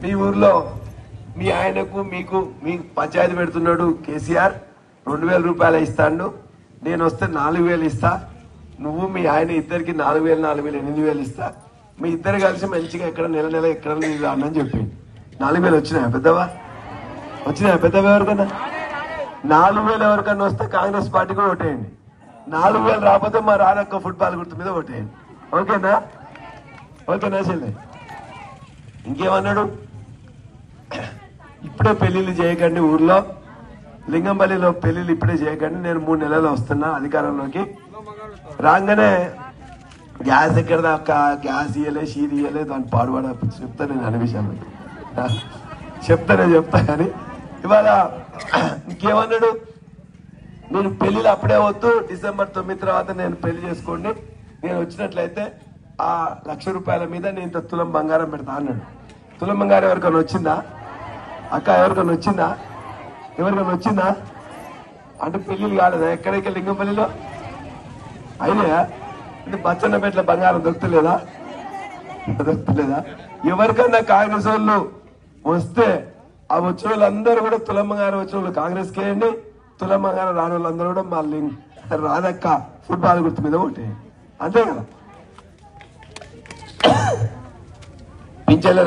మీ ఊర్లో మీ ఆయనకు మీకు పంచాయతీ పెడుతున్నాడు కేసీఆర్ 2000 రూపాయలు ఇస్తాడు, నేను వస్తే 4000 ఇస్తా, నువ్వు మీ ఆయన ఇద్దరికి 4000 4000 8000 ఇస్తా, మీ ఇద్దరు కలిసి మంచిగా ఎక్కడ నెల ఎక్కడ రానని చెప్పి 4000 వచ్చినాయా పెద్దవా? వచ్చినాయా పెద్దవా? ఎవరికన్నా 4000 ఎవరికన్నా వస్తే కాంగ్రెస్ పార్టీకి ఓటేయండి, 4000 రాకపోతే మా రానక్క ఫుట్బాల్ గుర్తు మీద ఓటేయండి. ఓకేనా? ఓకేనా చెల్లి? ఇంకేమన్నాడు? ఇప్పుడే పెళ్లిళ్ళు చేయకండి, ఊర్లో లింగంపల్లిలో పెళ్లిళ్ళు ఇప్పుడే చేయకండి, నేను 3 నెలలు వస్తున్నా అధికారంలోకి, రాగానే గ్యాస్ ఎక్కడ దాకా గ్యాస్ ఇయ్యలే షీర్ ఇయ్యలే దాన్ని పాడుపడ చెప్తా, నేను అనే విషయాలు చెప్తా కానీ ఇవాళ ఇంకేమన్నాడు? నేను పెళ్లిలు అప్పుడే వద్దు, డిసెంబర్ 9 తర్వాత నేను పెళ్లి చేసుకోండి, నేను వచ్చినట్లయితే ఆ 1,00,000 రూపాయల మీద నేను ఇంత తులం బంగారం పెడతా అన్నాడు. తులం బంగారం ఎవరికైనా వచ్చిందా అక్క? ఎవరికైనా వచ్చిందా? ఎవరికైనా వచ్చిందా? అంటే పెళ్లిళ్ళు కాలేదా? ఎక్కడెక్కడ లింగంపల్లిలో అయినా అంటే బచ్చన్నపేటలో బంగారం దొరుకుతలేదా? ఎవరికన్నా కాంగ్రెస్ వాళ్ళు వస్తే ఆ వచ్చిన వాళ్ళందరూ కూడా తులం బంగారం వచ్చిన వాళ్ళు కాంగ్రెస్ కేయండి, తులం బంగారం రాని వాళ్ళందరూ కూడా మళ్ళీ రాదక్క ఫుట్బాల్ గుర్తు మీద ఒకటి, అంతే కదా. పింఛన్ల